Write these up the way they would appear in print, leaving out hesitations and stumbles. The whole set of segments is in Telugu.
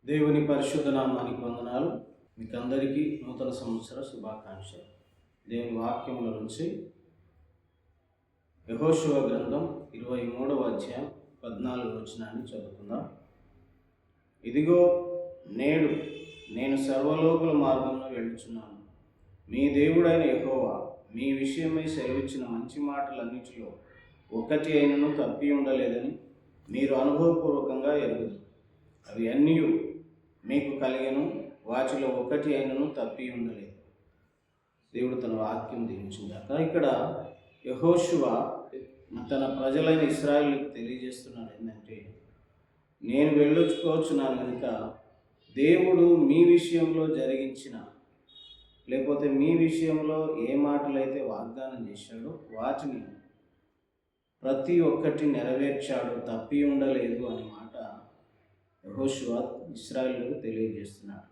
దేవుని పరిశుద్ధ నామానికి వందనాలు. మీకు అందరికీ నూతన సంవత్సర శుభాకాంక్షలు. దేవుని వాక్యముల నుంచి యెహోషువ గ్రంథం 23వ అధ్యాయం 14వ వచనాన్ని చదువుకుందాం. ఇదిగో నేడు నేను సర్వలోకుల మార్గంలో వెళ్ళుచున్నాను. మీ దేవుడైన యెహోవా మీ విషయమై సెలవిచ్చిన మంచి మాటలన్నిటిలో ఒకటి అయినను తప్పి ఉండలేదని మీరు అనుభవపూర్వకంగా ఎరుగుదు. అవి అన్నీ మీకు కలిగను, వాటిలో ఒకటి అయినను తప్పి ఉండలేదు. దేవుడు తన వాక్యం దీవించుగాక. ఇక్కడ యెహోషువ తన ప్రజలైన ఇశ్రాయేలుకు తెలియజేస్తున్నాడు ఏంటంటే, నేను వెళ్ళుకోవచ్చున్నాను కనుక దేవుడు మీ విషయంలో జరిగించిన, లేకపోతే మీ విషయంలో ఏ మాటలైతే వాగ్దానం చేశాడో వాటిని ప్రతి ఒక్కటి నెరవేర్చాడు, తప్పి ఉండలేదు అనే మాట యెహోషువ ఇశ్రాయేలుకు తెలియజేస్తున్నాడు.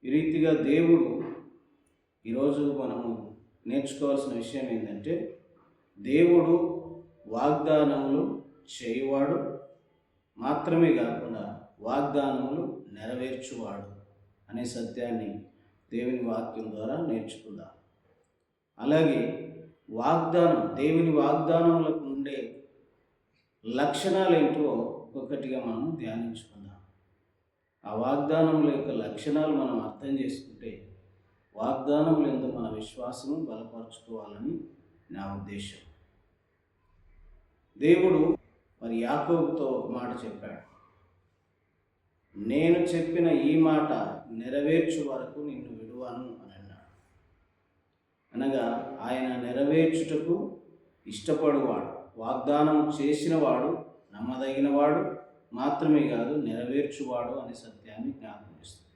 ఈ రీతిగా దేవుడు ఈరోజు మనము నేర్చుకోవాల్సిన విషయం ఏంటంటే, దేవుడు వాగ్దానములు చేయువాడు మాత్రమే కాకుండా వాగ్దానములు నెరవేర్చువాడు అనే సత్యాన్ని దేవుని వాక్యం ద్వారా నేర్చుకుందాం. అలాగే దేవుని వాగ్దానములకు ఉండే లక్షణాలు ఏంటో ఒక్కొక్కటిగా మనం ధ్యానించుకుందాం. ఆ వాగ్దానముల యొక్క లక్షణాలు మనం అర్థం చేసుకుంటే వాగ్దానములు ఎందు మన విశ్వాసము బలపరుచుకోవాలని నా ఉద్దేశం. దేవుడు మరి యాకోబుతో ఒక మాట చెప్పాడు, నేను చెప్పిన ఈ మాట నెరవేర్చు వరకు నిన్ను విడువను అని అన్నాడు. అనగా ఆయన నెరవేర్చుటకు ఇష్టపడువాడు, వాగ్దానం చేసినవాడు, నమ్మదగినవాడు మాత్రమే కాదు నెరవేర్చువాడు అనే సత్యాన్ని జ్ఞాపకం చేస్తుంది.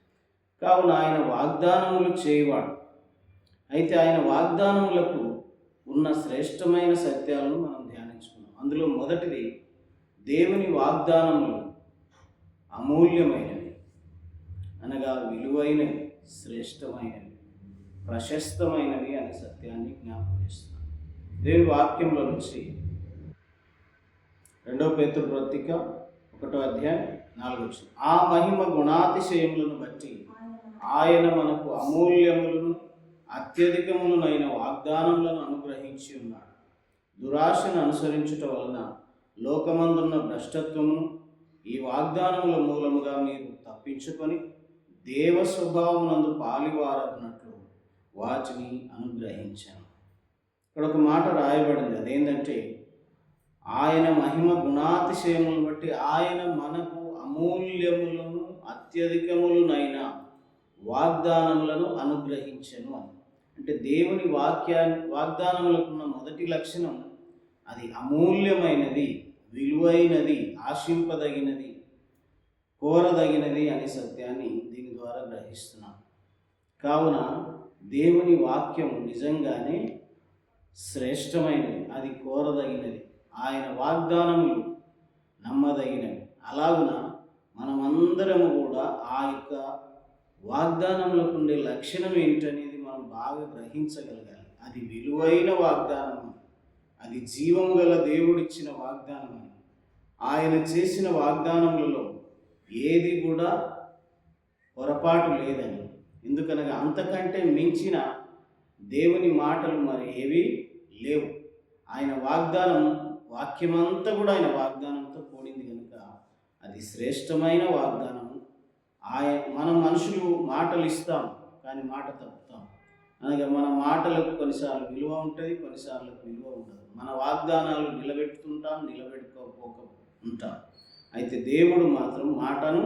కావున ఆయన వాగ్దానములు చేయవాడు. అయితే ఆయన వాగ్దానములకు ఉన్న శ్రేష్టమైన సత్యాలను మనం ధ్యానించుకున్నాం. అందులో మొదటిది, దేవుని వాగ్దానములు అమూల్యమైనవి, అనగా విలువైనవి, శ్రేష్టమైనవి, ప్రశస్తమైనవి అనే సత్యాన్ని జ్ఞాపకం చేస్తున్నాం. దేవుని వాక్యంలో నుంచి 2 పేతురు పత్రిక 1వ అధ్యాయం 4వ వచనం, ఆ మహిమ గుణాతిశయములను బట్టి ఆయన మనకు అమూల్యములను అత్యధికములనైన వాగ్దానములను అనుగ్రహించి ఉన్నాడు. దురాశను అనుసరించుట వలన లోకమందున్న భ్రష్టత్వమును ఈ వాగ్దానముల మూలముగా మీరు తప్పించుకొని దేవ స్వభావమునందు పాలివారన్నట్లు వాటిని అనుగ్రహించాను. ఇక్కడ ఒక మాట రాయబడింది, అదేంటంటే ఆయన మహిమ గుణాతిశయములను బట్టి ఆయన మనకు అమూల్యములను అత్యధికములనైన వాగ్దానములను అనుగ్రహించను అని. అంటే దేవుని వాగ్దానములకు ఉన్న మొదటి లక్షణం, అది అమూల్యమైనది, విలువైనది, ఆశింపదగినది, కోరదగినది అనే సత్యాన్ని దీని ద్వారా గ్రహిస్తున్నాం. కావున దేవుని వాక్యం నిజంగానే శ్రేష్టమైనది, అది కోరదగినది, ఆయన వాగ్దానములు నమ్మదగినవి. అలాగున మనమందరము కూడా ఆ యొక్క వాగ్దానములకు ఉండే లక్షణం ఏంటనేది మనం బాగా గ్రహించగలగాలి. అది విలువైన వాగ్దానం, అది జీవము గల దేవుడిచ్చిన వాగ్దానం అని. ఆయన చేసిన వాగ్దానములలో ఏది కూడా పొరపాటు లేదని. ఎందుకనగా అంతకంటే మించిన దేవుని మాటలు మరి ఏవి లేవు. ఆయన వాక్యమంతా కూడా ఆయన వాగ్దానంతో కూడింది కనుక అది శ్రేష్టమైన వాగ్దానము. మనం మనుషులు మాటలు ఇస్తాం కానీ మాట తప్పుతాం. అనగా మన మాటలకు కొన్నిసార్లు విలువ ఉంటుంది, కొన్నిసార్లు విలువ ఉండదు. మన వాగ్దానాలు నిలబెట్టుకోకపోక ఉంటాం. అయితే దేవుడు మాత్రం మాటను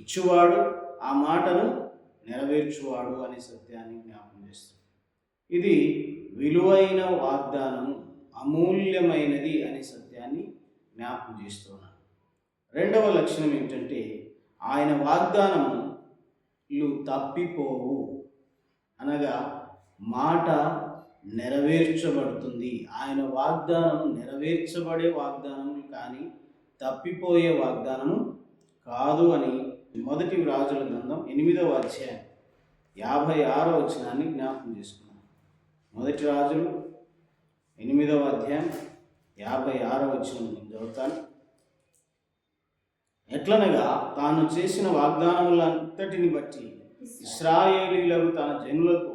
ఇచ్చువాడు, ఆ మాటను నెరవేర్చువాడు అనే సత్యాన్ని జ్ఞాపకం చేస్తాడు. ఇది విలువైన వాగ్దానము, అమూల్యమైనది అనే సత్యాన్ని జ్ఞాపకం చేస్తున్నాను. రెండవ లక్షణం ఏంటంటే, ఆయన వాగ్దానములు తప్పిపోవు, అనగా మాట నెరవేర్చబడుతుంది. ఆయన వాగ్దానం నెరవేర్చబడే వాగ్దానము కానీ తప్పిపోయే వాగ్దానము కాదు అని 1 రాజుల గ్రంథం 8వ అధ్యాయం 56వ వచనాన్ని జ్ఞాపకం చేసుకున్నాం. 1 రాజులు 8వ అధ్యాయం 56వ వచనం నేను చదువుతాను. ఎట్లనగా తాను చేసిన వాగ్దానములంతటిని బట్టి ఇశ్రాయేలీయులకు తన జనులకు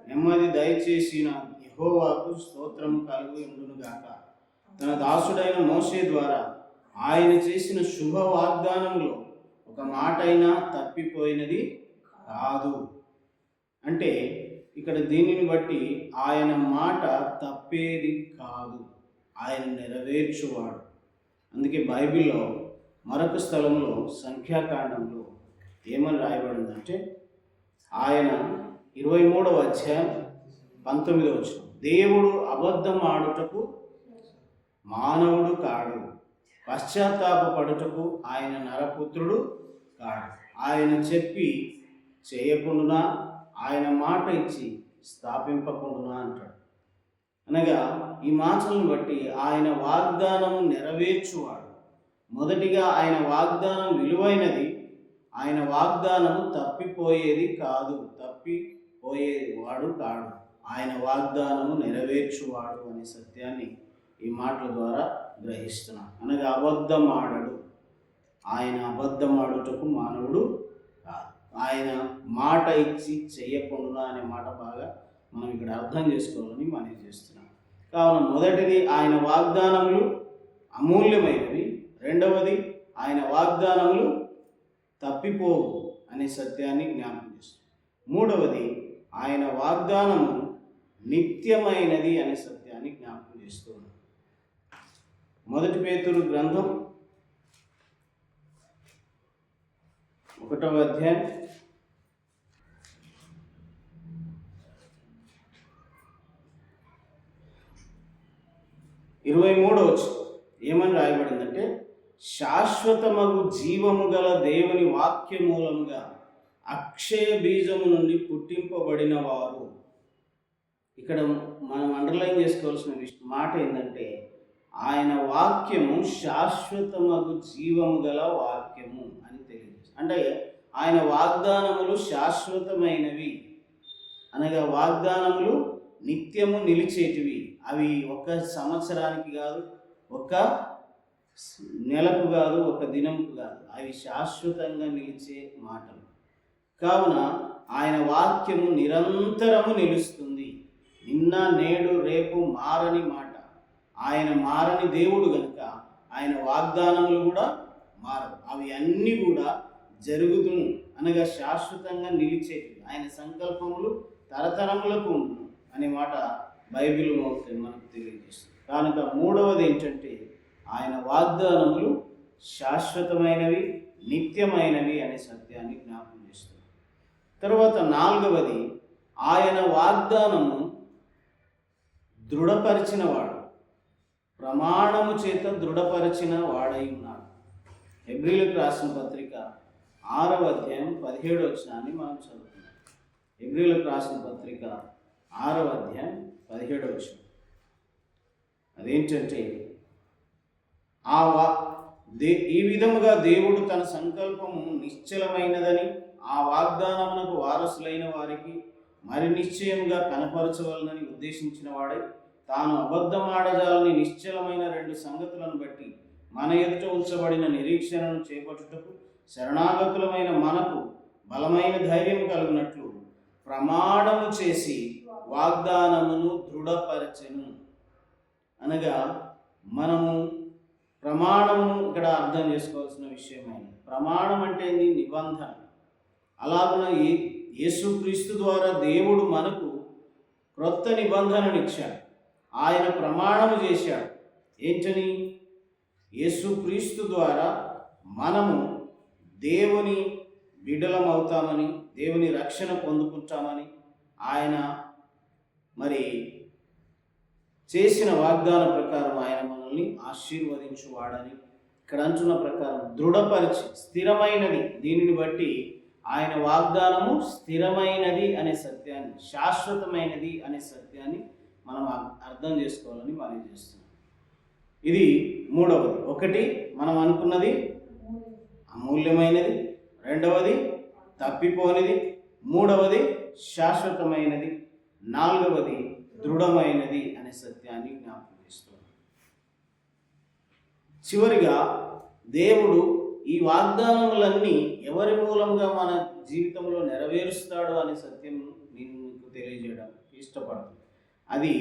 నెమ్మది దయచేసిన యెహోవాకు స్తోత్రము కలుగునుగాక. తన దాసుడైన మోషే ద్వారా ఆయన చేసిన శుభ వాగ్దానములో ఒక మాటైనా తప్పిపోయినది కాదు. అంటే ఇక్కడ దీనిని బట్టి ఆయన మాట తప్పేది కాదు, ఆయన నెరవేర్చువాడు. అందుకే బైబిల్లో మరొక స్థలంలో సంఖ్యాకాండంలో ఏమని రాయబడిందంటే, ఆయన 23వ అధ్యాయం 19వ వచనం, దేవుడు అబద్ధం ఆడుటకు మానవుడు కాడు, పశ్చాత్తాపపడుటకు ఆయన నరపుత్రుడు కాడు. ఆయన చెప్పి చేయకుండునా, ఆయన మాట ఇచ్చి స్థాపింపకుండునా అంటాడు. అనగా ఈ మాటలను బట్టి ఆయన వాగ్దానము నెరవేర్చువాడు. మొదటిగా ఆయన వాగ్దానం విలువైనది, ఆయన వాగ్దానము తప్పిపోయేది కాదు, తప్పిపోయేవాడు కాడు, ఆయన వాగ్దానము నెరవేర్చువాడు అనే సత్యాన్ని ఈ మాటల ద్వారా గ్రహిస్తున్నాం. అనగా అబద్ధం ఆడడు, ఆయన అబద్ధం ఆడుటకు మానవుడు కాదు, ఆయన మాట ఇచ్చి చెయ్యకుండా అనే మాట బాగా మనం ఇక్కడ అర్థం చేసుకోవాలని మనం చేస్తున్నాం. కావున మొదటిది ఆయన వాగ్దానములు అమూల్యమైనవి, రెండవది ఆయన వాగ్దానములు తప్పిపోవు అనే సత్యాన్ని జ్ఞాపకం చేస్తుంది, మూడవది ఆయన వాగ్దానము నిత్యమైనది అనే సత్యాన్ని జ్ఞాపకం చేస్తున్నాం. 1 పేతురు గ్రంథం 1వ అధ్యాయం 23వ వచనం ఏమని రాయబడిందంటే, శాశ్వతమగు జీవము గల దేవుని వాక్య మూలముగా అక్షయ బీజము నుండి పుట్టింపబడిన వారు. ఇక్కడ మనం అండర్లైన్ చేసుకోవాల్సిన మాట ఏంటంటే, ఆయన వాక్యము శాశ్వతమగు జీవము గల వాక్యము అని తెలియదు. అంటే ఆయన వాగ్దానములు శాశ్వతమైనవి, అనగా వాగ్దానములు నిత్యము నిలిచేటివి. అవి ఒక సంవత్సరానికి కాదు, ఒక నెలకు కాదు, ఒక దినంకు కాదు, అవి శాశ్వతంగా నిలిచే మాటలు. కావున ఆయన వాక్యము నిరంతరము నిలుస్తుంది. నిన్న నేడు రేపు మారని మాట. ఆయన మారని దేవుడు కనుక ఆయన వాగ్దానములు కూడా మారవు. అవి అన్నీ కూడా జరుగుతును, అనగా శాశ్వతంగా నిలిచేవి. ఆయన సంకల్పములు తరతరములకు ఉండును అనే మాట బైబిల్ మనకు తెలియజేస్తుంది. కనుక మూడవది ఏంటంటే, ఆయన వాగ్దానములు శాశ్వతమైనవి, నిత్యమైనవి అనే సత్యాన్ని జ్ఞాపకం చేస్తుంది. తర్వాత నాలుగవది, ఆయన వాగ్దానము దృఢపరిచిన వాడు, ప్రమాణము చేత దృఢపరిచిన వాడై ఉన్నాడు. హెబ్రీలకు రాసిన పత్రిక 6వ అధ్యాయం 17వ వచనాన్ని మనం చదువుతున్నాం. హెబ్రీలకు రాసిన పత్రిక 6వ అధ్యాయం 17వ వచనం అదేంటంటే, ఈ విధముగా దేవుడు తన సంకల్పము నిశ్చలమైనదని, ఆ వాగ్దానమునకు వారసులైన వారికి మరి నిశ్చయముగా కనపరచవలనని ఉద్దేశించిన వాడై, తాను అబద్ధమాడజాలని నిశ్చలమైన 2 సంగతులను బట్టి మన ఎదుట ఉంచబడిన నిరీక్షణను చేపట్టుటకు శరణాగతులమైన మనకు బలమైన ధైర్యం కలుగునట్లు ప్రమాణము చేసి వాగ్దానమును దృఢపరచెను. అనగా మనము ప్రమాణము ఇక్కడ అర్థం చేసుకోవాల్సిన విషయమైంది. ప్రమాణం అంటే నిబంధన. అలాగున యేసుక్రీస్తు ద్వారా దేవుడు మనకు క్రొత్త నిబంధననిచ్చాడు. ఆయన ప్రమాణము చేశాడు. ఏంటని? యేసుక్రీస్తు ద్వారా మనము దేవుని బిడ్డలమవుతామని, దేవుని రక్షణ పొందుకుంటామని ఆయన మరి చేసిన వాగ్దాన ప్రకారం ఆయన మనల్ని ఆశీర్వదించువాడని ఇక్కడ అంటున్న ప్రకారం దృఢపరిచి స్థిరమైనది. దీనిని బట్టి ఆయన వాగ్దానము స్థిరమైనది అనే సత్యాన్ని, శాశ్వతమైనది అనే సత్యాన్ని మనం అర్థం చేసుకోవాలని మనం చేస్తున్నాం. ఇది మూడవది. ఒకటి మనం అనుకున్నది అమూల్యమైనది, రెండవది తప్పిపోనిది, మూడవది శాశ్వతమైనది, నాలుగవది దృఢమైనది అనే సత్యాన్ని జ్ఞాపకం చేస్తున్నాం. చివరిగా దేవుడు ఈ వాగ్దానములన్నీ ఎవరి మూలంగా మన జీవితంలో నెరవేరుస్తాడు అనే సత్యం నేను మీకు తెలియజేయడం ఇష్టపడుతుంది. అది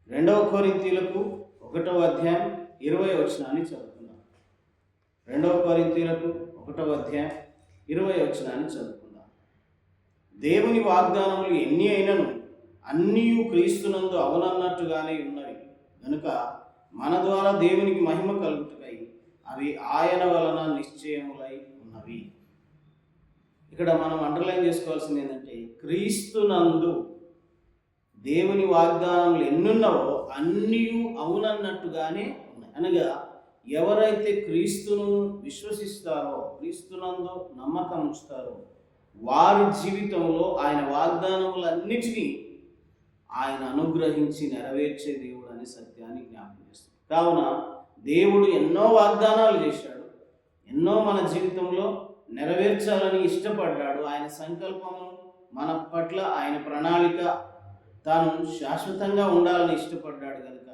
2 కొరింథీయులకు 1వ అధ్యాయం 20వ వచనాన్ని చదువుకుందాం. 2 కొరింథీయులకు 1వ అధ్యాయం 20వ వచనాన్ని చదువుకుందాం. దేవుని వాగ్దానములు ఎన్ని అయినను అన్నీ క్రీస్తునందు అవునన్నట్టుగానే ఉన్నవి కనుక మన ద్వారా దేవునికి మహిమ కలుగుటకై అవి ఆయన వలన నిశ్చయములై ఉన్నవి. ఇక్కడ మనం అండర్లైన్ చేసుకోవాల్సింది ఏంటంటే, క్రీస్తునందు దేవుని వాగ్దానములు ఎన్నున్నావో అన్నీ అవునన్నట్టుగానే ఉన్నాయి. అనగా ఎవరైతే క్రీస్తును విశ్వసిస్తారో, క్రీస్తునందు నమ్మకం ఉంచుతారో, వారి జీవితంలో ఆయన వాగ్దానములన్నిటినీ ఆయన అనుగ్రహించి నెరవేర్చే దేవుడు అనే సత్యాన్ని జ్ఞాపకం చేస్తాడు. కావున దేవుడు ఎన్నో వాగ్దానాలు చేశాడు, ఎన్నో మన జీవితంలో నెరవేర్చాలని ఇష్టపడ్డాడు. ఆయన సంకల్పము మన పట్ల, ఆయన ప్రణాళిక తాను శాశ్వతంగా ఉండాలని ఇష్టపడ్డాడు కనుక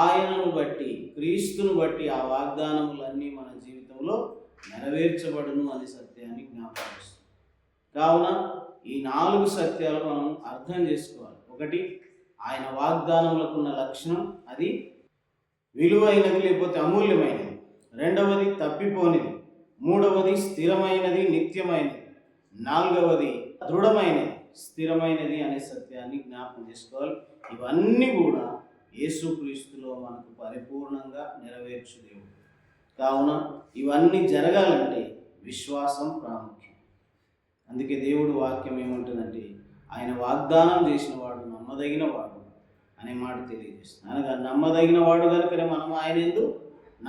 ఆయనను బట్టి, క్రీస్తును బట్టి ఆ వాగ్దానములన్నీ మన జీవితంలో నెరవేర్చబడును అనే సత్యాన్ని జ్ఞాపకం చేస్తుంది. కావున ఈ 4 సత్యాలు మనం అర్థం చేసుకోవాలి. 1, ఆయన వాగ్దానములకున్న లక్షణం, అది విలువైనది లేకపోతే అమూల్యమైనది. 2వది తప్పిపోనిది. 3వది స్థిరమైనది, నిత్యమైనది. 4వది దృఢమైనది, స్థిరమైనది అనే సత్యాన్ని జ్ఞాపకం చేసుకోవాలి. ఇవన్నీ కూడా యేసుక్రీస్తులో మనకు పరిపూర్ణంగా నెరవేర్చు దేవుడు. కావున ఇవన్నీ జరగాలంటే విశ్వాసం ప్రాముఖ్యం. అందుకే దేవుడు వాక్యం ఏమంటుందంటే, ఆయన వాగ్దానం చేసిన వాడు నమ్మదగిన వాడు అనే మాట తెలియజేస్తుంది. అనగా నమ్మదగిన వాడు కనుకనే మనం ఆయన యందు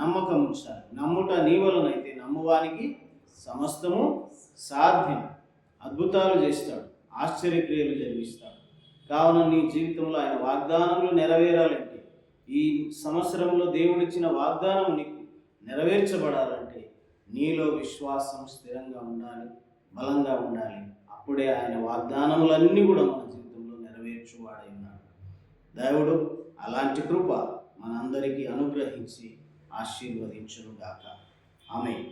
నమ్మకం ఉంచాలి. నమ్ముట నీ వలనైతే నమ్మువానికి సమస్తము సాధ్యం. అద్భుతాలు చేస్తాడు, ఆశ్చర్యక్రియలు జరిగిస్తాడు. కావున నీ జీవితంలో ఆయన వాగ్దానములు నెరవేరాలంటే, ఈ సంవత్సరంలో దేవుడిచ్చిన వాగ్దానం నీకు నెరవేర్చబడాలంటే నీలో విశ్వాసం స్థిరంగా ఉండాలి, బలంగా ఉండాలి. అప్పుడే ఆయన వాగ్దానములన్నీ కూడా మన జీవితంలో నెరవేర్చువాడై ఉన్నాడు. దేవుడు అలాంటి కృప మనందరికీ అనుగ్రహించి ఆశీర్వదించును గాక. ఆమేన్.